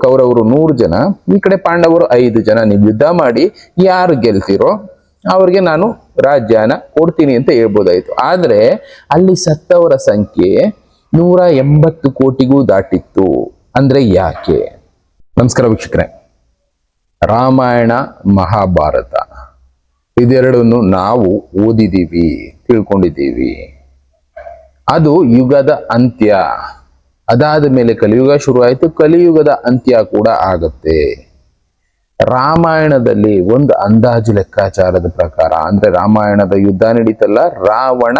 ಕೌರವರು 100 ಜನ, ಈ ಕಡೆ ಪಾಂಡವರು 5 ಜನ. ನೀವು ಯುದ್ಧ ಮಾಡಿ ಯಾರು ಗೆಲ್ತಿರೋ ಅವ್ರಿಗೆ ನಾನು ರಾಜ್ಯನ ಕೊಡ್ತೀನಿ ಅಂತ ಹೇಳ್ಬೋದಾಯ್ತು. ಆದ್ರೆ ಅಲ್ಲಿ ಸತ್ತವರ ಸಂಖ್ಯೆ 180 ಕೋಟಿಗೂ ದಾಟಿತ್ತು. ಅಂದ್ರೆ ಯಾಕೆ? ನಮಸ್ಕಾರ ವೀಕ್ಷಕರೇ, ರಾಮಾಯಣ ಮಹಾಭಾರತ ಇದೆರಡನ್ನು ನಾವು ಓದಿದ್ದೀವಿ, ತಿಳ್ಕೊಂಡಿದ್ದೀವಿ. ಅದು ಯುಗದ ಅಂತ್ಯ. ಅದಾದ ಮೇಲೆ ಕಲಿಯುಗ ಶುರುವಾಯಿತು, ಕಲಿಯುಗದ ಅಂತ್ಯ ಕೂಡ ಆಗತ್ತೆ. ರಾಮಾಯಣದಲ್ಲಿ ಒಂದು ಅಂದಾಜು ಲೆಕ್ಕಾಚಾರದ ಪ್ರಕಾರ, ಅಂದ್ರೆ ರಾಮಾಯಣದ ಯುದ್ಧ ನಡೀತಲ್ಲ, ರಾವಣ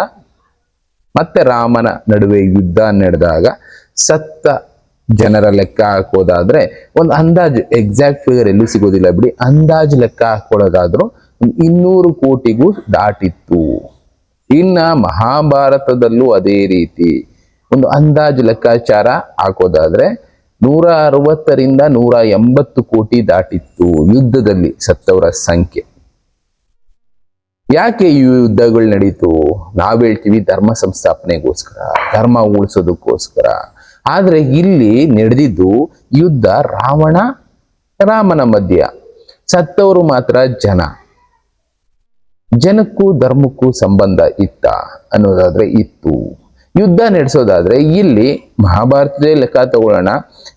ಮತ್ತೆ ರಾಮನ ನಡುವೆ ಯುದ್ಧ ನಡೆದಾಗ ಸತ್ತ ಜನರ ಲೆಕ್ಕ ಹಾಕೋದಾದ್ರೆ ಒಂದು ಅಂದಾಜು, ಎಕ್ಸಾಕ್ಟ್ ಫಿಗರ್ ಎಲ್ಲೂ ಸಿಗೋದಿಲ್ಲ ಬಿಡಿ, ಅಂದಾಜು ಲೆಕ್ಕ ಹಾಕೊಳ್ಳೋದಾದ್ರೂ 200 ಕೋಟಿಗೂ ದಾಟಿತ್ತು. ಇನ್ನ ಮಹಾಭಾರತದಲ್ಲೂ ಅದೇ ರೀತಿ ಒಂದು ಅಂದಾಜು ಲೆಕ್ಕಾಚಾರ ಹಾಕೋದಾದ್ರೆ 160ರಿಂದ 180 ಕೋಟಿ ದಾಟಿತ್ತು ಯುದ್ಧದಲ್ಲಿ ಸತ್ತವರ ಸಂಖ್ಯೆ. ಯಾಕೆ ಈ ಯುದ್ಧಗಳು ನಡೀತು? ನಾವ್ ಹೇಳ್ತೀವಿ ಧರ್ಮ ಸಂಸ್ಥಾಪನೆಗೋಸ್ಕರ, ಧರ್ಮ ಉಳಿಸೋದಕ್ಕೋಸ್ಕರ. ಆದ್ರೆ ಇಲ್ಲಿ ನಡೆದಿದ್ದು ಯುದ್ಧ ರಾಮನ ಮಧ್ಯ. ಸತ್ತವರು ಮಾತ್ರ ಜನಕ್ಕೂ ಧರ್ಮಕ್ಕೂ ಸಂಬಂಧ ಇತ್ತ ಅನ್ನೋದಾದ್ರೆ ಇತ್ತು. ಯುದ್ಧ ನಡೆಸೋದಾದ್ರೆ ಇಲ್ಲಿ ಮಹಾಭಾರತದ ಲೆಕ್ಕ ತಗೊಳ್ಳೋಣ.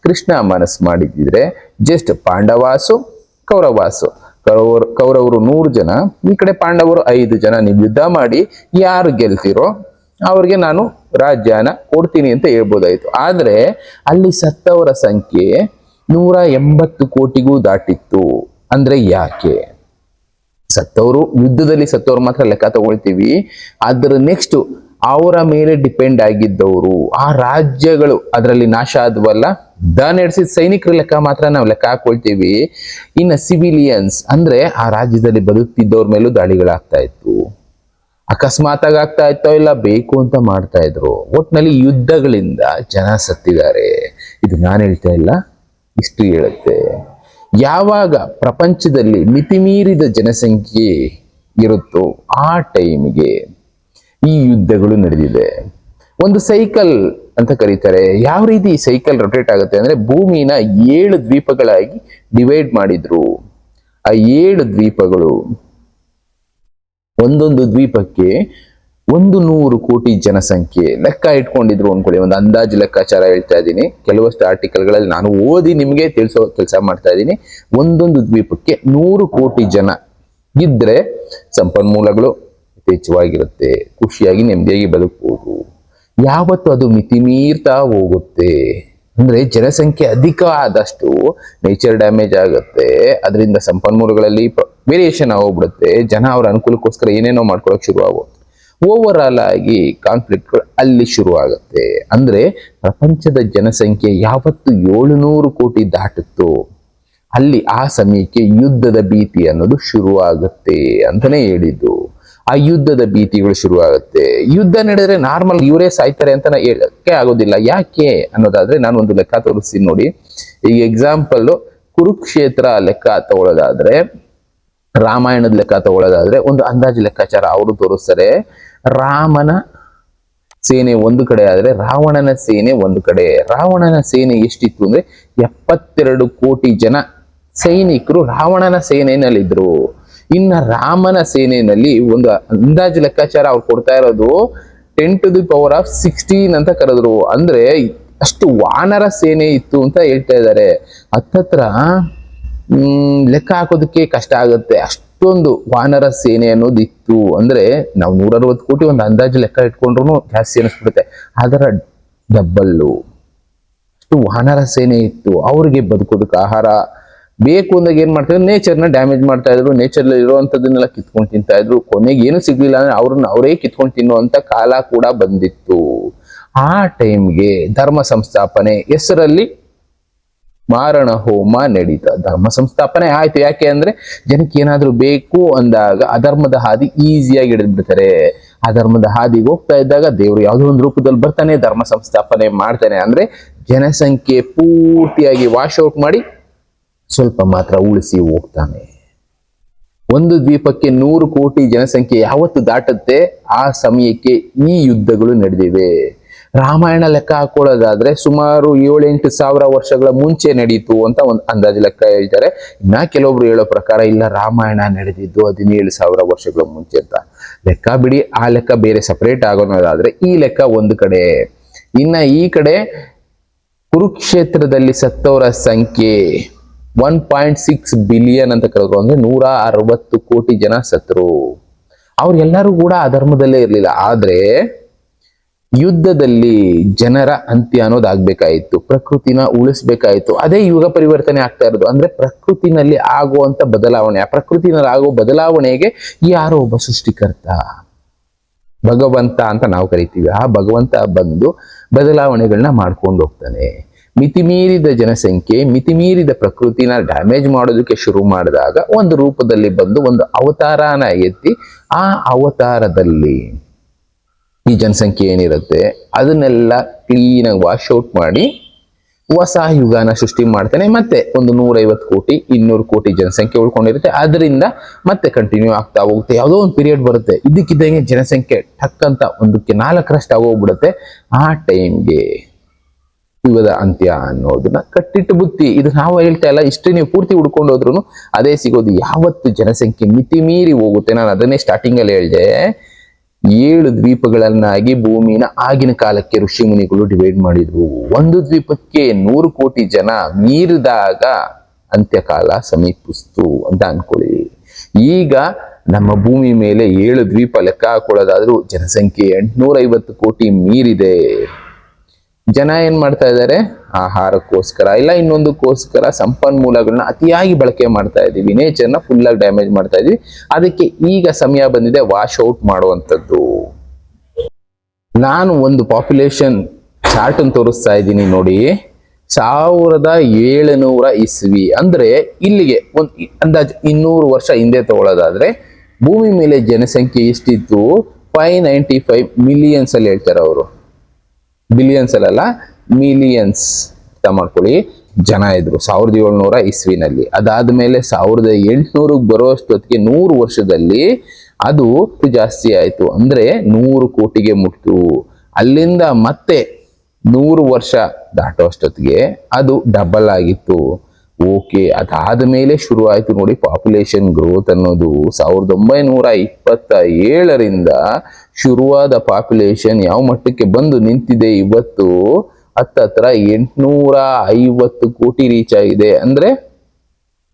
ಕೃಷ್ಣ ಮನಸ್ಸು ಮಾಡಿದ್ರೆ ಜಸ್ಟ್ ಪಾಂಡವಾಸು ಕೌರವಾಸು. ಕೌರವರು 100 ಜನ, ಈ ಕಡೆ ಪಾಂಡವರು 5 ಜನ. ನೀವು ಯುದ್ಧ ಮಾಡಿ ಯಾರು ಗೆಲ್ತಿರೋ ಅವ್ರಿಗೆ ನಾನು ರಾಜ್ಯನ ಕೊಡ್ತೀನಿ ಅಂತ ಹೇಳ್ಬೋದಾಯ್ತು. ಆದ್ರೆ ಅಲ್ಲಿ ಸತ್ತವರ ಸಂಖ್ಯೆ 180 ಕೋಟಿಗೂ ದಾಟಿತ್ತು. ಅಂದ್ರೆ ಯಾಕೆ? ಸತ್ತವರು, ಯುದ್ಧದಲ್ಲಿ ಸತ್ತವರು ಮಾತ್ರ ಲೆಕ್ಕ ತಗೊಳ್ತೀವಿ. ಅದರ ನೆಕ್ಸ್ಟ್ ಅವರ ಮೇಲೆ ಡಿಪೆಂಡ್ ಆಗಿದ್ದವರು, ಆ ರಾಜ್ಯಗಳು ಅದರಲ್ಲಿ ನಾಶ ಆದ್ವಲ್ಲ, ಯುದ್ಧ ನಡೆಸಿದ ಸೈನಿಕರ ಲೆಕ್ಕ ಮಾತ್ರ ನಾವು ಲೆಕ್ಕ ಹಾಕೊಳ್ತೀವಿ. ಇನ್ನು ಸಿವಿಲಿಯನ್ಸ್ ಅಂದ್ರೆ ಆ ರಾಜ್ಯದಲ್ಲಿ ಬದುಕ್ತಿದ್ದವ್ರ ಮೇಲೂ ದಾಳಿಗಳಾಗ್ತಾ ಇತ್ತು. ಅಕಸ್ಮಾತ್ ಆಗ್ತಾ ಇತ್ತೋ ಇಲ್ಲ ಬೇಕು ಅಂತ ಮಾಡ್ತಾ ಇದ್ರು. ಒಟ್ನಲ್ಲಿ ಯುದ್ಧಗಳಿಂದ ಜನ ಸತ್ತಿದ್ದಾರೆ. ಇದು ನಾನು ಹೇಳ್ತಾ ಇಲ್ಲ, ಹಿಸ್ಟ್ರಿ ಹೇಳುತ್ತೆ. ಯಾವಾಗ ಪ್ರಪಂಚದಲ್ಲಿ ಮಿತಿಮೀರಿದ ಜನಸಂಖ್ಯೆ ಇರುತ್ತೋ ಆ ಟೈಮ್ಗೆ ಈ ಯುದ್ಧಗಳು ನಡೆದಿದೆ. ಒಂದು ಸೈಕಲ್ ಅಂತ ಕರೀತಾರೆ. ಯಾವ ರೀತಿ ಸೈಕಲ್ ರೊಟೇಟ್ ಆಗುತ್ತೆ ಅಂದ್ರೆ, ಭೂಮಿನ 7 ದ್ವೀಪಗಳಾಗಿ ಡಿವೈಡ್ ಮಾಡಿದ್ರು. ಆ 7 ದ್ವೀಪಗಳು, ಒಂದೊಂದು ದ್ವೀಪಕ್ಕೆ 100 ಕೋಟಿ ಜನಸಂಖ್ಯೆ ಲೆಕ್ಕ ಇಟ್ಕೊಂಡಿದ್ರು ಅನ್ಕೊಳ್ಳಿ. ಒಂದು ಅಂದಾಜು ಲೆಕ್ಕಾಚಾರ ಹೇಳ್ತಾ ಇದ್ದೀನಿ. ಕೆಲವಷ್ಟು ಆರ್ಟಿಕಲ್ಗಳಲ್ಲಿ ನಾನು ಓದಿ ನಿಮಗೆ ತಿಳಿಸೋ ಕೆಲಸ ಮಾಡ್ತಾ ಇದ್ದೀನಿ. ಒಂದೊಂದು ದ್ವೀಪಕ್ಕೆ 100 ಕೋಟಿ ಜನ ಇದ್ರೆ ಸಂಪನ್ಮೂಲಗಳು ಯಥೇಚ್ಛವಾಗಿರುತ್ತೆ, ಖುಷಿಯಾಗಿ ನೆಮ್ಮದಿಯಾಗಿ ಬದುಕಬಹುದು. ಯಾವತ್ತು ಅದು ಮಿತಿ ಮೀರ್ತಾ ಹೋಗುತ್ತೆ ಅಂದ್ರೆ, ಜನಸಂಖ್ಯೆ ಅಧಿಕ ಆದಷ್ಟು ನೇಚರ್ ಡ್ಯಾಮೇಜ್ ಆಗುತ್ತೆ, ಅದರಿಂದ ಸಂಪನ್ಮೂಲಗಳಲ್ಲಿ ವೇರಿಯೇಷನ್ ಆಗೋಗ್ಬಿಡುತ್ತೆ. ಜನ ಅವರ ಅನುಕೂಲಕ್ಕೋಸ್ಕರ ಏನೇನೋ ಮಾಡ್ಕೊಳಕ್ ಶುರು ಆಗುತ್ತೆ. ಓವರ್ ಆಲ್ ಆಗಿ ಕಾನ್ಫ್ಲಿಕ್ಟ್ಗಳು ಅಲ್ಲಿ ಶುರು ಆಗುತ್ತೆ. ಅಂದ್ರೆ ಪ್ರಪಂಚದ ಜನಸಂಖ್ಯೆ ಯಾವತ್ತು 700 ಕೋಟಿ ದಾಟುತ್ತೋ ಅಲ್ಲಿ ಆ ಸಮಯಕ್ಕೆ ಯುದ್ಧದ ಭೀತಿ ಅನ್ನೋದು ಶುರುವಾಗುತ್ತೆ ಅಂತಾನೆ ಹೇಳಿದ್ದು. ಆ ಯುದ್ಧದ ಭೀತಿಗಳು ಶುರುವಾಗುತ್ತೆ. ಯುದ್ಧ ನಡೆದ್ರೆ ನಾರ್ಮಲ್ ಇವರೇ ಸಾಯ್ತಾರೆ ಅಂತ ಹೇಳಕ್ಕೆ ಆಗೋದಿಲ್ಲ. ಯಾಕೆ ಅನ್ನೋದಾದ್ರೆ ನಾನು ಒಂದು ಲೆಕ್ಕ ತೋರಿಸ್ತೀನಿ ನೋಡಿ. ಈಗ ಎಕ್ಸಾಂಪಲ್ ಕುರುಕ್ಷೇತ್ರ ಲೆಕ್ಕ ತಗೊಳ್ಳೋದಾದ್ರೆ, ರಾಮಾಯಣದ ಲೆಕ್ಕ ತಗೊಳ್ಳೋದಾದ್ರೆ ಒಂದು ಅಂದಾಜು ಲೆಕ್ಕಾಚಾರ ಅವರು ತೋರಿಸ್ತಾರೆ. ರಾಮನ ಸೇನೆ ಒಂದು ಕಡೆ ಆದ್ರೆ ರಾವಣನ ಸೇನೆ ಒಂದು ಕಡೆ. ರಾವಣನ ಸೇನೆ ಎಷ್ಟಿತ್ತು ಅಂದ್ರೆ 72 ಕೋಟಿ ಜನ ಸೈನಿಕರು ರಾವಣನ ಸೇನೆಯಲ್ಲಿದ್ರು. ಇನ್ನ ರಾಮನ ಸೇನೆಯಲ್ಲಿ ಒಂದು ಅಂದಾಜು ಲೆಕ್ಕಾಚಾರ ಅವ್ರು ಕೊಡ್ತಾ ಇರೋದು 10⁻XVI ಅಂತ ಕರೆದ್ರು. ಅಂದ್ರೆ ಅಷ್ಟು ವಾನರ ಸೇನೆ ಇತ್ತು ಅಂತ ಹೇಳ್ತಾ ಇದ್ದಾರೆ. ಹತ್ತತ್ರ ಲೆಕ್ಕ ಹಾಕೋದಕ್ಕೆ ಕಷ್ಟ ಆಗುತ್ತೆ, ಅಷ್ಟೊಂದು ವಾನರ ಸೇನೆ ಅನ್ನೋದು ಇತ್ತು. ಅಂದ್ರೆ ನಾವು 160 ಕೋಟಿ ಒಂದು ಅಂದಾಜು ಲೆಕ್ಕ ಇಟ್ಕೊಂಡ್ರು ಜಾಸ್ತಿ ಅನಿಸ್ಬಿಡುತ್ತೆ. ಅದರ ಡಬ್ಬಲ್ಲು ಅಷ್ಟು ವಾನರ ಸೇನೆ ಇತ್ತು. ಅವ್ರಿಗೆ ಬದುಕೋದಕ್ಕೆ ಆಹಾರ ಬೇಕು ಅಂದಾಗ ಏನ್ ಮಾಡ್ತಾ ಇದ್ರು, ನೇಚರ್ನ ಡ್ಯಾಮೇಜ್ ಮಾಡ್ತಾ ಇದ್ರು. ನೇಚರ್ ಇರುವಂತದನ್ನೆಲ್ಲ ಕಿತ್ಕೊಂಡು ತಿಂತಾ ಇದ್ರು. ಕೊನೆಗೆ ಏನು ಸಿಗ್ಲಿಲ್ಲ ಅಂದ್ರೆ ಅವ್ರನ್ನ ಅವರೇ ಕಿತ್ಕೊಂಡು ತಿನ್ನುವಂತ ಕಾಲ ಕೂಡ ಬಂದಿತ್ತು. ಆ ಟೈಮ್ಗೆ ಧರ್ಮ ಸಂಸ್ಥಾಪನೆ ಹೆಸರಲ್ಲಿ ಮಾರಣ ಹೋಮ ನಡೀತ. ಧರ್ಮ ಸಂಸ್ಥಾಪನೆ ಆಯ್ತು. ಯಾಕೆ ಅಂದ್ರೆ ಜನಕ್ಕೆ ಏನಾದ್ರೂ ಬೇಕು ಅಂದಾಗ ಅಧರ್ಮದ ಹಾದಿ ಈಸಿಯಾಗಿ ಹಿಡಿದ್ಬಿಡ್ತಾರೆ. ಆ ಧರ್ಮದ ಹಾದಿಗೆ ಹೋಗ್ತಾ ಇದ್ದಾಗ ದೇವರು ಯಾವುದೋ ಒಂದು ರೂಪದಲ್ಲಿ ಬರ್ತಾನೆ, ಧರ್ಮ ಸಂಸ್ಥಾಪನೆ ಮಾಡ್ತಾನೆ. ಅಂದ್ರೆ ಜನಸಂಖ್ಯೆ ಪೂರ್ತಿಯಾಗಿ ವಾಶ್ ಔಟ್ ಮಾಡಿ ಸ್ವಲ್ಪ ಮಾತ್ರ ಉಳಿಸಿ ಹೋಗ್ತಾನೆ. ಒಂದು ದ್ವೀಪಕ್ಕೆ 100 ಕೋಟಿ ಜನಸಂಖ್ಯೆ ಯಾವತ್ತು ದಾಟುತ್ತೆ ಆ ಸಮಯಕ್ಕೆ ಈ ಯುದ್ಧಗಳು ನಡೆದಿವೆ. ರಾಮಾಯಣ ಲೆಕ್ಕ ಹಾಕೊಳ್ಳೋದಾದ್ರೆ ಸುಮಾರು 7-8 ಸಾವಿರ ವರ್ಷಗಳ ಮುಂಚೆ ನಡೀತು ಅಂತ ಒಂದು ಅಂದಾಜು ಲೆಕ್ಕ ಹೇಳ್ತಾರೆ. ಇನ್ನ ಕೆಲವೊಬ್ರು ಹೇಳೋ ಪ್ರಕಾರ ಇಲ್ಲ, ರಾಮಾಯಣ ನಡೆದಿದ್ದು 17,000 ವರ್ಷಗಳ ಮುಂಚೆ ಅಂತ. ಲೆಕ್ಕ ಬಿಡಿ, ಆ ಲೆಕ್ಕ ಬೇರೆ ಸಪರೇಟ್ ಆಗೋದಾದ್ರೆ ಈ ಲೆಕ್ಕ ಒಂದು ಕಡೆ. ಇನ್ನ ಈ ಕಡೆ ಕುರುಕ್ಷೇತ್ರದಲ್ಲಿ ಸತ್ತವರ ಸಂಖ್ಯೆ 1.6 ಬಿಲಿಯನ್ ಅಂತ ಕರೆದ್ರು. ಅಂದ್ರೆ 160 ಕೋಟಿ ಜನ ಸತ್ರು. ಅವ್ರೆಲ್ಲರೂ ಕೂಡ ಅಧರ್ಮದಲ್ಲೇ ಇರ್ಲಿಲ್ಲ, ಆದ್ರೆ ಯುದ್ಧದಲ್ಲಿ ಜನರ ಅಂತ್ಯ ಅನ್ನೋದಾಗ್ಬೇಕಾಯಿತು, ಪ್ರಕೃತಿನ ಉಳಿಸ್ಬೇಕಾಯ್ತು. ಅದೇ ಯುಗ ಪರಿವರ್ತನೆ ಆಗ್ತಾ ಇರೋದು. ಅಂದ್ರೆ ಪ್ರಕೃತಿನಲ್ಲಿ ಆಗುವಂತ ಬದಲಾವಣೆ, ಆ ಪ್ರಕೃತಿನಲ್ಲಿ ಆಗೋ ಬದಲಾವಣೆಗೆ ಯಾರೋ ಒಬ್ಬ ಸೃಷ್ಟಿಕರ್ತ, ಭಗವಂತ ಅಂತ ನಾವು ಕರಿತೀವಿ, ಆ ಭಗವಂತ ಬಂದು ಬದಲಾವಣೆಗಳನ್ನ ಮಾಡ್ಕೊಂಡು ಹೋಗ್ತಾನೆ. ಮಿತಿಮೀರಿದ ಜನಸಂಖ್ಯೆ, ಮಿತಿಮೀರಿದ ಪ್ರಕೃತಿನ ಡ್ಯಾಮೇಜ್ ಮಾಡೋದಕ್ಕೆ ಶುರು ಮಾಡಿದಾಗ ಒಂದು ರೂಪದಲ್ಲಿ ಬಂದು ಒಂದು ಅವತಾರನ ಎತ್ತಿ, ಆ ಅವತಾರದಲ್ಲಿ ಈ ಜನಸಂಖ್ಯೆ ಏನಿರುತ್ತೆ ಅದನ್ನೆಲ್ಲ ಕ್ಲೀನಾಗಿ ವಾಶ್ ಔಟ್ ಮಾಡಿ ಹೊಸ ಯುಗನ ಸೃಷ್ಟಿ ಮಾಡ್ತಾನೆ. ಮತ್ತೆ ಒಂದು 150 ಕೋಟಿ 200 ಕೋಟಿ ಜನಸಂಖ್ಯೆ ಉಳ್ಕೊಂಡಿರುತ್ತೆ. ಅದರಿಂದ ಮತ್ತೆ ಕಂಟಿನ್ಯೂ ಆಗ್ತಾ ಹೋಗುತ್ತೆ. ಯಾವುದೋ ಒಂದು ಪೀರಿಯಡ್ ಬರುತ್ತೆ, ಇದಕ್ಕಿದ್ದಂಗೆ ಜನಸಂಖ್ಯೆ ಟಕ್ ಅಂತ 1ಕ್ಕೆ 4ರಷ್ಟು ಆಗೋಗ್ಬಿಡುತ್ತೆ. ಆ ಟೈಮ್ಗೆ ಯುಗದ ಅಂತ್ಯ ಅನ್ನೋದನ್ನ ಕಟ್ಟಿಟ್ಟು ಬುತ್ತಿ. ಇದು ನಾವು ಹೇಳ್ತಾ ಇಲ್ಲ, ಇಷ್ಟು ನೀವು ಪೂರ್ತಿ ಹುಡ್ಕೊಂಡು ಹೋದ್ರು ಅದೇ ಸಿಗೋದು. ಯಾವತ್ತು ಜನಸಂಖ್ಯೆ ಮಿತಿ ಮೀರಿ ಹೋಗುತ್ತೆ, ನಾನು ಅದನ್ನೇ ಸ್ಟಾರ್ಟಿಂಗ್ ಅಲ್ಲಿ ಹೇಳಿದೆ, 7 ದ್ವೀಪಗಳನ್ನಾಗಿ ಭೂಮಿನ ಆಗಿನ ಕಾಲಕ್ಕೆ ಋಷಿ ಮುನಿಗಳು ಡಿವೈಡ್ ಮಾಡಿದ್ರು. ಒಂದು ದ್ವೀಪಕ್ಕೆ 100 ಕೋಟಿ ಜನ ಮೀರಿದಾಗ ಅಂತ್ಯಕಾಲ ಸಮೀಪಿಸ್ತು ಅಂತ ಅನ್ಕೊಳ್ಳಿ. ಈಗ ನಮ್ಮ ಭೂಮಿ ಮೇಲೆ 7 ದ್ವೀಪ ಲೆಕ್ಕ ಹಾಕೊಳ್ಳೋದಾದ್ರೂ ಜನಸಂಖ್ಯೆ 850 ಕೋಟಿ ಮೀರಿದೆ. ಜನ ಏನ್ ಮಾಡ್ತಾ ಇದ್ದಾರೆ, ಆಹಾರಕ್ಕೋಸ್ಕರ ಇಲ್ಲ ಇನ್ನೊಂದಕ್ಕೋಸ್ಕರ ಸಂಪನ್ಮೂಲಗಳನ್ನ ಅತಿಯಾಗಿ ಬಳಕೆ ಮಾಡ್ತಾ ಇದೀವಿ, ನೇಚರ್ನ ಫುಲ್ ಆಗಿ ಡ್ಯಾಮೇಜ್ ಮಾಡ್ತಾ ಇದೀವಿ. ಅದಕ್ಕೆ ಈಗ ಸಮಯ ಬಂದಿದೆ ವಾಶ್ ಔಟ್ ಮಾಡುವಂಥದ್ದು. ನಾನು ಒಂದು ಪಾಪ್ಯುಲೇಷನ್ ಚಾರ್ಟ್ ಅನ್ನು ತೋರಿಸ್ತಾ ಇದ್ದೀನಿ ನೋಡಿ. 1700 ಇಸ್ವಿ ಅಂದ್ರೆ ಇಲ್ಲಿಗೆ ಒಂದು ಅಂದಾಜು 200 ವರ್ಷ ಹಿಂದೆ ತಗೊಳ್ಳೋದಾದ್ರೆ ಭೂಮಿ ಮೇಲೆ ಜನಸಂಖ್ಯೆ ಎಷ್ಟಿತ್ತು, 595 ಮಿಲಿಯನ್ಸ್ ಅಲ್ಲಿ ಹೇಳ್ತಾರೆ ಅವರು. ಬಿಲಿಯನ್ಸ್ ಅಲ್ಲ, ಮಿಲಿಯನ್ಸ್ ಅಂತ ಮಾಡ್ಕೊಳ್ಳಿ ಜನ ಇದ್ರು 1700 ಇಸ್ವಿನಲ್ಲಿ. ಅದಾದ್ಮೇಲೆ 1800 ಬರೋಷ್ಟೊತ್ತಿಗೆ 100 ವರ್ಷದಲ್ಲಿ ಅದು ಜಾಸ್ತಿ ಆಯ್ತು, ಅಂದ್ರೆ 100 ಕೋಟಿಗೆ ಮುಟ್ತು. ಅಲ್ಲಿಂದ ಮತ್ತೆ 100 ವರ್ಷ ದಾಟೋಷ್ಟೊತ್ತಿಗೆ ಅದು ಡಬಲ್ ಆಗಿತ್ತು. ಓಕೆ, ಅದಾದ್ಮೇಲೆ ಶುರು ಆಯ್ತು ನೋಡಿ ಪಾಪ್ಯುಲೇಷನ್ ಗ್ರೋತ್ ಅನ್ನೋದು. 1927ರಿಂದ ಶುರುವಾದ ಪಾಪ್ಯುಲೇಷನ್ ಯಾವ ಮಟ್ಟಕ್ಕೆ ಬಂದು ನಿಂತಿದೆ ಇವತ್ತು, ಹತ್ತತ್ರ 850 ಕೋಟಿ ರೀಚ್ ಆಗಿದೆ. ಅಂದ್ರೆ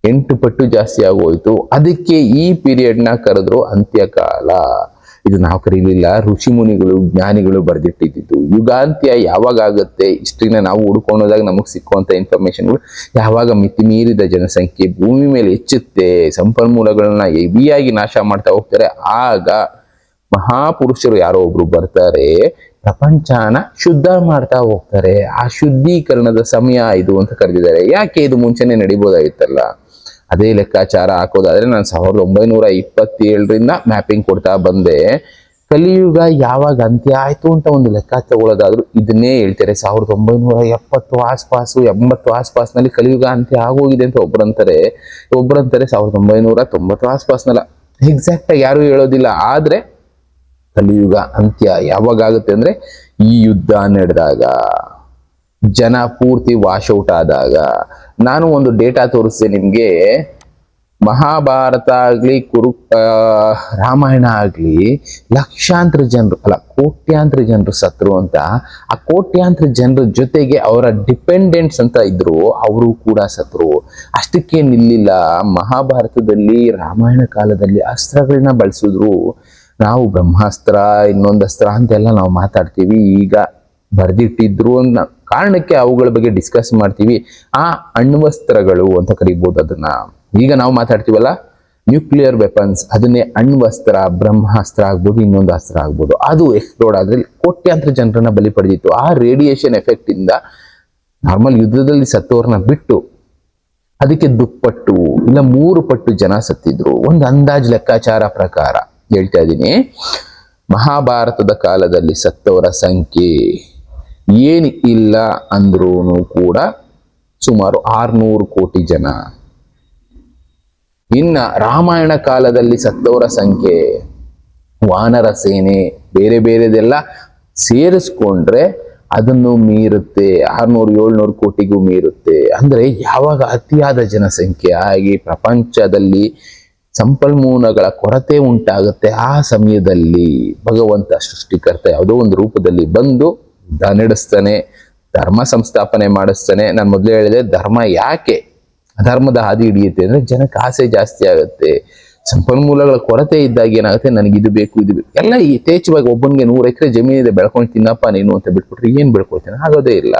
8 ಪಟ್ಟು ಜಾಸ್ತಿ ಆಗೋಯ್ತು. ಅದಕ್ಕೆ ಈ ಪೀರಿಯಡ್ ನ ಕರೆದ್ರು ಅಂತ್ಯಕಾಲ. ಇದು ನಾವು ಕರೀಲಿಲ್ಲ, ಋಷಿ ಮುನಿಗಳು ಜ್ಞಾನಿಗಳು ಬರೆದಿಟ್ಟಿದ್ದು. ಯುಗಾಂತ್ಯ ಯಾವಾಗ ಆಗುತ್ತೆ, ಹಿಸ್ಟ್ರಿನ ನಾವು ಹುಡ್ಕೊಂಡೋದಾಗ ನಮಗೆ ಸಿಕ್ಕುವಂತ ಇನ್ಫಾರ್ಮೇಶನ್ಗಳು, ಯಾವಾಗ ಮಿತಿ ಮೀರಿದ ಜನಸಂಖ್ಯೆ ಭೂಮಿ ಮೇಲೆ ಹೆಚ್ಚುತ್ತೆ, ಸಂಪನ್ಮೂಲಗಳನ್ನ ಹೆವಿಯಾಗಿ ನಾಶ ಮಾಡ್ತಾ ಹೋಗ್ತಾರೆ, ಆಗ ಮಹಾಪುರುಷರು ಯಾರೋ ಒಬ್ರು ಬರ್ತಾರೆ, ಪ್ರಪಂಚನ ಶುದ್ಧ ಮಾಡ್ತಾ ಹೋಗ್ತಾರೆ. ಆ ಶುದ್ಧೀಕರಣದ ಸಮಯ ಇದು ಅಂತ ಕರೆದಿದ್ದಾರೆ. ಯಾಕೆ ಇದು ಮುಂಚೆನೆ ನಡಿಬೋದಾಗಿತ್ತಲ್ಲ. ಅದೇ ಲೆಕ್ಕಾಚಾರ ಹಾಕೋದಾದ್ರೆ ನಾನು 1927ರಿಂದ ಮ್ಯಾಪಿಂಗ್ ಕೊಡ್ತಾ ಬಂದೆ. ಕಲಿಯುಗ ಯಾವಾಗ ಅಂತ್ಯ ಆಯ್ತು ಅಂತ ಒಂದು ಲೆಕ್ಕ ತಗೊಳ್ಳೋದಾದ್ರು ಇದನ್ನೇ ಹೇಳ್ತಾರೆ. 1970 ಆಸ್ಪಾಸು 80 ಆಸ್ಪಾಸ್ನಲ್ಲಿ ಕಲಿಯುಗ ಅಂತ್ಯ ಆಗೋಗಿದೆ ಅಂತ ಒಬ್ಬರಂತಾರೆ 1990 ಆಸ್ಪಾಸ್ನಲ್ಲ. ಎಕ್ಸಾಕ್ಟ್ ಆಗಿ ಯಾರು ಹೇಳೋದಿಲ್ಲ. ಆದ್ರೆ ಕಲಿಯುಗ ಅಂತ್ಯ ಯಾವಾಗ ಆಗುತ್ತೆ ಅಂದ್ರೆ ಈ ಯುದ್ಧ ನಡೆದಾಗ, ಜನ ಪೂರ್ತಿ ವಾಶ್ ಔಟ್ ಆದಾಗ. ನಾನು ಒಂದು ಡೇಟಾ ತೋರಿಸ್ತೆ ನಿಮ್ಗೆ. ಮಹಾಭಾರತ ಆಗ್ಲಿ ರಾಮಾಯಣ ಆಗ್ಲಿ ಲಕ್ಷಾಂತರ ಜನರು ಅಲ್ಲ ಕೋಟ್ಯಾಂತರ ಜನರು ಸತ್ರು ಅಂತ. ಆ ಕೋಟ್ಯಾಂತರ ಜನರ ಜೊತೆಗೆ ಅವರ ಡಿಪೆಂಡೆಂಟ್ಸ್ ಅಂತ ಇದ್ರು, ಅವರು ಕೂಡ ಸತ್ರು. ಅಷ್ಟಕ್ಕೆ ನಿಲ್ಲಿಲ್ಲ. ಮಹಾಭಾರತದಲ್ಲಿ ರಾಮಾಯಣ ಕಾಲದಲ್ಲಿ ಅಸ್ತ್ರಗಳನ್ನ ಬಳಸಿದ್ರು. ನಾವು ಬ್ರಹ್ಮಾಸ್ತ್ರ ಇನ್ನೊಂದು ಅಸ್ತ್ರ ಅಂತೆಲ್ಲ ನಾವು ಮಾತಾಡ್ತೀವಿ. ಈಗ ಬರ್ದಿಟ್ಟಿದ್ರು ಅನ್ನೋ ಕಾರಣಕ್ಕೆ ಅವುಗಳ ಬಗ್ಗೆ ಡಿಸ್ಕಸ್ ಮಾಡ್ತೀವಿ. ಆ ಅಣ್ವಸ್ತ್ರಗಳು ಅಂತ ಕರಿಬಹುದು ಅದನ್ನ. ಈಗ ನಾವು ಮಾತಾಡ್ತೀವಲ್ಲ ನ್ಯೂಕ್ಲಿಯರ್ ವೆಪನ್ಸ್, ಅದನ್ನೇ ಅಣ್ವಸ್ತ್ರ, ಬ್ರಹ್ಮಾಸ್ತ್ರ ಆಗ್ಬೋದು, ಇನ್ನೊಂದು ಅಸ್ತ್ರ ಆಗ್ಬೋದು. ಅದು ಎಕ್ಸ್ಪ್ಲೋರ್ಡ್ ಆದ್ರೆ ಕೋಟ್ಯಾಂತರ ಜನರನ್ನ ಬಲಿ ಪಡೆದಿತ್ತು. ಆ ರೇಡಿಯೇಷನ್ ಎಫೆಕ್ಟ್ ಇಂದ ನಾರ್ಮಲ್ ಯುದ್ಧದಲ್ಲಿ ಸತ್ತೋರ್ನ ಬಿಟ್ಟು ಅದಕ್ಕೆ ದುಪ್ಪಟ್ಟು ಇಲ್ಲ 3 ಪಟ್ಟು ಜನ ಸತ್ತಿದ್ರು. ಒಂದು ಅಂದಾಜು ಲೆಕ್ಕಾಚಾರ ಪ್ರಕಾರ ಹೇಳ್ತಾ ಇದ್ದೀನಿ. ಮಹಾಭಾರತದ ಕಾಲದಲ್ಲಿ ಸತ್ತವರ ಸಂಖ್ಯೆ ಏನು ಇಲ್ಲ ಅಂದ್ರೂ ಕೂಡ ಸುಮಾರು 600 ಕೋಟಿ ಜನ. ಇನ್ನ ರಾಮಾಯಣ ಕಾಲದಲ್ಲಿ ಸತ್ತವರ ಸಂಖ್ಯೆ, ವಾನರ ಸೇನೆ ಬೇರೆ ಬೇರೆದೆಲ್ಲ ಸೇರಿಸ್ಕೊಂಡ್ರೆ ಅದನ್ನು ಮೀರುತ್ತೆ, 600-700 ಕೋಟಿಗೂ ಮೀರುತ್ತೆ. ಅಂದ್ರೆ ಯಾವಾಗ ಅತಿಯಾದ ಜನಸಂಖ್ಯೆ ಆಗಿ ಪ್ರಪಂಚದಲ್ಲಿ ಸಂಪನ್ಮೂಲಗಳ ಕೊರತೆ ಉಂಟಾಗುತ್ತೆ, ಆ ಸಮಯದಲ್ಲಿ ಭಗವಂತ ಸೃಷ್ಟಿಕರ್ತ ಯಾವುದೋ ಒಂದು ರೂಪದಲ್ಲಿ ಬಂದು ಯುದ್ಧ ನಡೆಸ್ತಾನೆ, ಧರ್ಮ ಸಂಸ್ಥಾಪನೆ ಮಾಡಿಸ್ತಾನೆ. ನಾನು ಮೊದಲೇ ಹೇಳಿದೆ, ಧರ್ಮ ಯಾಕೆ ಅಧರ್ಮದ ಹಾದಿ ಹಿಡಿಯುತ್ತೆ ಅಂದ್ರೆ ಜನಕ್ಕೆ ಆಸೆ ಜಾಸ್ತಿ ಆಗುತ್ತೆ. ಸಂಪನ್ಮೂಲಗಳ ಕೊರತೆ ಇದ್ದಾಗ ಏನಾಗುತ್ತೆ, ನನಗೆ ಇದು ಬೇಕು ಇದು ಬೇಕು ಎಲ್ಲ ಯಥೇಚ್ಛವಾಗಿ ಒಬ್ಬನಿಗೆ 100 ಎಕರೆ ಜಮೀನಿದೆ ಬೆಳ್ಕೊಂಡು ತಿನ್ನಪ್ಪ ನೀನು ಅಂತ ಬಿಟ್ಬಿಟ್ರೆ ಏನ್ ಬೆಳ್ಕೊಳ್ತೇನೆ, ಆಗೋದೇ ಇಲ್ಲ.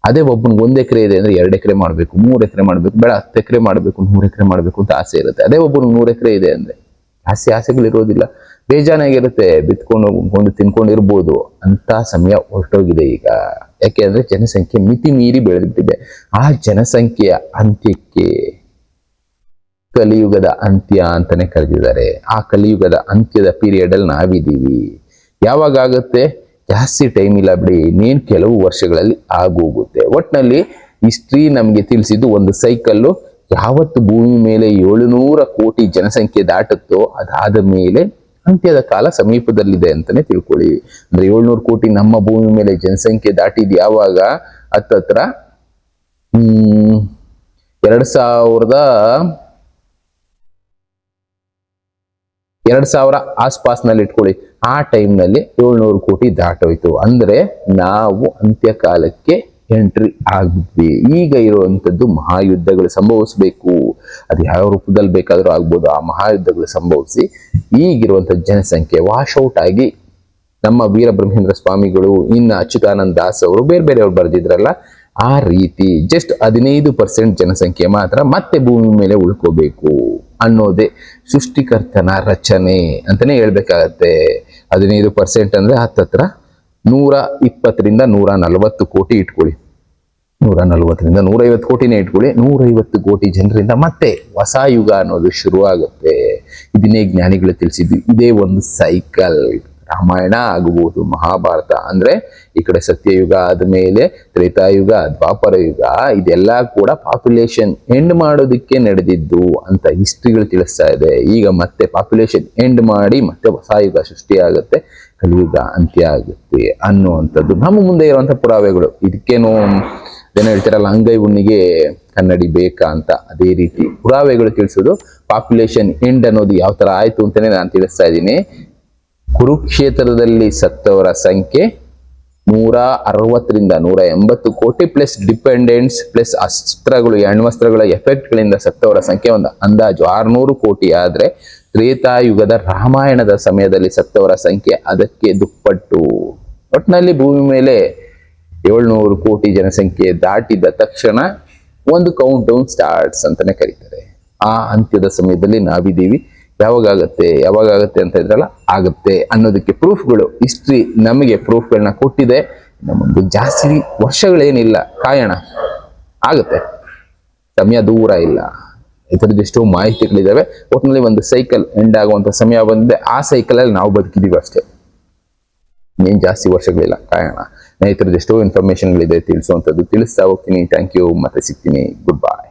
ಅದೇ ಒಬ್ಬನಿಗೆ 1 ಎಕರೆ ಇದೆ ಅಂದ್ರೆ 2 ಎಕರೆ ಮಾಡಬೇಕು, 3 ಎಕರೆ ಮಾಡಬೇಕು, ಬೇಡ 10 ಎಕರೆ ಮಾಡಬೇಕು, 100 ಎಕರೆ ಮಾಡಬೇಕು ಅಂತ ಆಸೆ ಇರುತ್ತೆ. ಅದೇ ಒಬ್ಬನಿಗೆ 100 ಎಕರೆ ಇದೆ ಅಂದ್ರೆ ಆಸೆಗಳಿರೋದಿಲ್ಲ, ಬೇಜಾನಾಗಿರುತ್ತೆ, ಬಿತ್ಕೊಂಡು ತಿನ್ಕೊಂಡಿರ್ಬೋದು ಅಂತ ಸಮಯ ಹೊರಟೋಗಿದೆ ಈಗ. ಯಾಕೆ ಅಂದ್ರೆ ಜನಸಂಖ್ಯೆ ಮಿತಿ ಮೀರಿ ಬೆಳೆದ್ಬಿಟ್ಟಿದೆ. ಆ ಜನಸಂಖ್ಯೆಯ ಅಂತ್ಯಕ್ಕೆ ಕಲಿಯುಗದ ಅಂತ್ಯ ಅಂತಾನೆ ಕರೆದಿದ್ದಾರೆ. ಆ ಕಲಿಯುಗದ ಅಂತ್ಯದ ಪೀರಿಯಡ್ ಅಲ್ಲಿ ನಾವಿದ್ದೀವಿ. ಯಾವಾಗ ಆಗುತ್ತೆ, ಜಾಸ್ತಿ ಟೈಮ್ ಇಲ್ಲ ಬಿಡಿ, ಇನ್ನೇನು ಕೆಲವು ವರ್ಷಗಳಲ್ಲಿ ಆಗೋಗುತ್ತೆ. ಒಟ್ನಲ್ಲಿ ಹಿಸ್ಟ್ರಿ ನಮಗೆ ತಿಳಿಸಿದ್ದು ಒಂದು ಸೈಕಲ್ಲು, ಯಾವತ್ತು ಭೂಮಿ ಮೇಲೆ 700 ಕೋಟಿ ಜನಸಂಖ್ಯೆ ದಾಟುತ್ತೋ ಅದಾದ ಮೇಲೆ ಅಂತ್ಯದ ಕಾಲ ಸಮೀಪದಲ್ಲಿದೆ ಅಂತಾನೆ ತಿಳ್ಕೊಳ್ಳಿ. ಅಂದ್ರೆ 700 ಕೋಟಿ ನಮ್ಮ ಭೂಮಿ ಮೇಲೆ ಜನಸಂಖ್ಯೆ ದಾಟಿದ್ ಯಾವಾಗ, ಹತ್ತತ್ರ 2000 ಆಸ್ಪಾಸ್ನಲ್ಲಿ ಇಟ್ಕೊಳ್ಳಿ. ಆ ಟೈಮ್ನಲ್ಲಿ 700 ಕೋಟಿ ದಾಟೋಯ್ತು. ಅಂದ್ರೆ ನಾವು ಅಂತ್ಯಕಾಲಕ್ಕೆ ಎಂಟ್ರಿ ಆಗಿದ್ವಿ. ಈಗ ಇರುವಂತದ್ದು ಮಹಾಯುದ್ಧಗಳು ಸಂಭವಿಸಬೇಕು, ಅದು ಯಾವ ರೂಪದಲ್ಲಿ ಬೇಕಾದ್ರೂ ಆಗ್ಬೋದು. ಆ ಮಹಾಯುದ್ಧಗಳು ಸಂಭವಿಸಿ ಈಗಿರುವಂತ ಜನಸಂಖ್ಯೆ ವಾಶ್ ಔಟ್ ಆಗಿ ನಮ್ಮ ವೀರಬ್ರಹ್ಮೇಂದ್ರ ಸ್ವಾಮಿಗಳು, ಇನ್ನು ಅಚ್ಯುತಾನಂದ ದಾಸ್ ಅವರು, ಬೇರೆ ಬೇರೆಯವ್ರು ಬರೆದಿದ್ರಲ್ಲ, ಆ ರೀತಿ ಜಸ್ಟ್ 15% ಜನಸಂಖ್ಯೆ ಮಾತ್ರ ಮತ್ತೆ ಭೂಮಿ ಮೇಲೆ ಉಳ್ಕೋಬೇಕು ಅನ್ನೋದೇ ಸೃಷ್ಟಿಕರ್ತನ ರಚನೆ ಅಂತಾನೆ ಹೇಳ್ಬೇಕಾಗತ್ತೆ. 15% ಅಂದ್ರೆ ಹತ್ತತ್ರ 120 ರಿಂದ 140 ಕೋಟಿ ಇಟ್ಕೊಳ್ಳಿ, 140 ರಿಂದ 150 ಕೋಟಿನೇ ಇಟ್ಕೊಳ್ಳಿ. 150 ಕೋಟಿ ಜನರಿಂದ ಮತ್ತೆ ಹೊಸ ಯುಗ ಅನ್ನೋದು ಶುರುವಾಗುತ್ತೆ. ಇದನ್ನೇ ಜ್ಞಾನಿಗಳು ತಿಳಿಸಿದ್ವಿ. ಇದೇ ಒಂದು ಸೈಕಲ್. ರಾಮಾಯಣ ಆಗಬಹುದು, ಮಹಾಭಾರತ ಅಂದ್ರೆ ಈ ಕಡೆ ಸತ್ಯಯುಗ ಆದ್ಮೇಲೆ ತ್ರೇತಾಯುಗ, ದ್ವಾಪರ ಯುಗ, ಇದೆಲ್ಲ ಕೂಡ ಪಾಪ್ಯುಲೇಷನ್ ಎಂಡ್ ಮಾಡೋದಕ್ಕೆ ನಡೆದಿದ್ದು ಅಂತ ಹಿಸ್ಟ್ರಿಗಳು ತಿಳಿಸ್ತಾ ಇದೆ. ಈಗ ಮತ್ತೆ ಪಾಪ್ಯುಲೇಷನ್ ಎಂಡ್ ಮಾಡಿ ಮತ್ತೆ ಹೊಸ ಯುಗ ಸೃಷ್ಟಿಯಾಗುತ್ತೆ, ಕಲಿಯುಗ ಅಂತ್ಯ ಆಗುತ್ತೆ ಅನ್ನುವಂಥದ್ದು ನಮ್ಮ ಮುಂದೆ ಇರುವಂತಹ ಪುರಾವೆಗಳು. ಇದಕ್ಕೇನು ಏನೋ ಹೇಳ್ತಾರಲ್ಲ, ಅಂಗೈ ಹುಣ್ಣಿಗೆ ಕನ್ನಡಿ ಬೇಕಾ ಅಂತ, ಅದೇ ರೀತಿ ಪುರಾವೆಗಳು ತಿಳಿಸೋದು. ಪಾಪ್ಯುಲೇಷನ್ ಎಂಡ್ ಅನ್ನೋದು ಯಾವ ತರ ಆಯ್ತು ಅಂತಾನೆ ನಾನು ತಿಳಿಸ್ತಾ ಇದ್ದೀನಿ. ಕುರುಕ್ಷೇತ್ರದಲ್ಲಿ ಸತ್ತವರ ಸಂಖ್ಯೆ 160 ರಿಂದ 180 ಕೋಟಿ ಪ್ಲಸ್ ಡಿಪೆಂಡೆಂಟ್ಸ್ ಪ್ಲಸ್ ಅಸ್ತ್ರಗಳು, ಅಣ್ವಸ್ತ್ರಗಳ ಎಫೆಕ್ಟ್ಗಳಿಂದ ಸತ್ತವರ ಸಂಖ್ಯೆ ಒಂದು ಅಂದಾಜು 600 ಕೋಟಿ ಆದ್ರೆ, ತ್ರೇತಾಯುಗದ ರಾಮಾಯಣದ ಸಮಯದಲ್ಲಿ ಸತ್ತವರ ಸಂಖ್ಯೆ ಅದಕ್ಕೆ ದುಪ್ಪಟ್ಟು. ಒಟ್ಟಿನಲ್ಲಿ ಭೂಮಿ ಮೇಲೆ 700 ಕೋಟಿ ಜನಸಂಖ್ಯೆ ದಾಟಿದ ತಕ್ಷಣ ಒಂದು ಕೌಂಟ್ ಡೌನ್ ಸ್ಟಾರ್ಟ್ಸ್ ಅಂತಾನೆ ಕರೀತಾರೆ. ಆ ಅಂತ್ಯದ ಸಮಯದಲ್ಲಿ ನಾವಿದ್ದೀವಿ. ಯಾವಾಗತ್ತೆ ಅಂತ ಇದ್ರಲ್ಲ, ಆಗುತ್ತೆ ಅನ್ನೋದಕ್ಕೆ ಪ್ರೂಫ್ಗಳು ಹಿಸ್ಟ್ರಿ ನಮಗೆ ಪ್ರೂಫ್ಗಳನ್ನ ಕೊಟ್ಟಿದೆ. ನಮ್ಮೊಂದು ಜಾಸ್ತಿ ವರ್ಷಗಳೇನಿಲ್ಲ, ಕಾಯೋಣ, ಆಗುತ್ತೆ, ಸಮಯ ದೂರ ಇಲ್ಲ. ಇದರದ್ದು ಎಷ್ಟೋ ಮಾಹಿತಿಗಳಿದಾವೆ. ಒಟ್ಟಿನಲ್ಲಿ ಒಂದು ಸೈಕಲ್ ಎಂಡ್ ಆಗುವಂತ ಸಮಯ ಬಂದಿದೆ. ಆ ಸೈಕಲ್ ಅಲ್ಲಿ ನಾವು ಬದುಕಿದೀವಿ ಅಷ್ಟೇ, ಇನ್ನೇನು ಜಾಸ್ತಿ ವರ್ಷಗಳಿಲ್ಲ, ಕಾಯೋಣ. ಇದರದ್ದು ಎಷ್ಟೋ ಇನ್ಫಾರ್ಮೇಶನ್ಗಳಿದೆ ತಿಳಿಸುವಂಥದ್ದು, ತಿಳಿಸ್ತಾ ಹೋಗ್ತೀನಿ. ಥ್ಯಾಂಕ್ ಯು, ಮತ್ತೆ ಸಿಗ್ತೀನಿ. Good bye.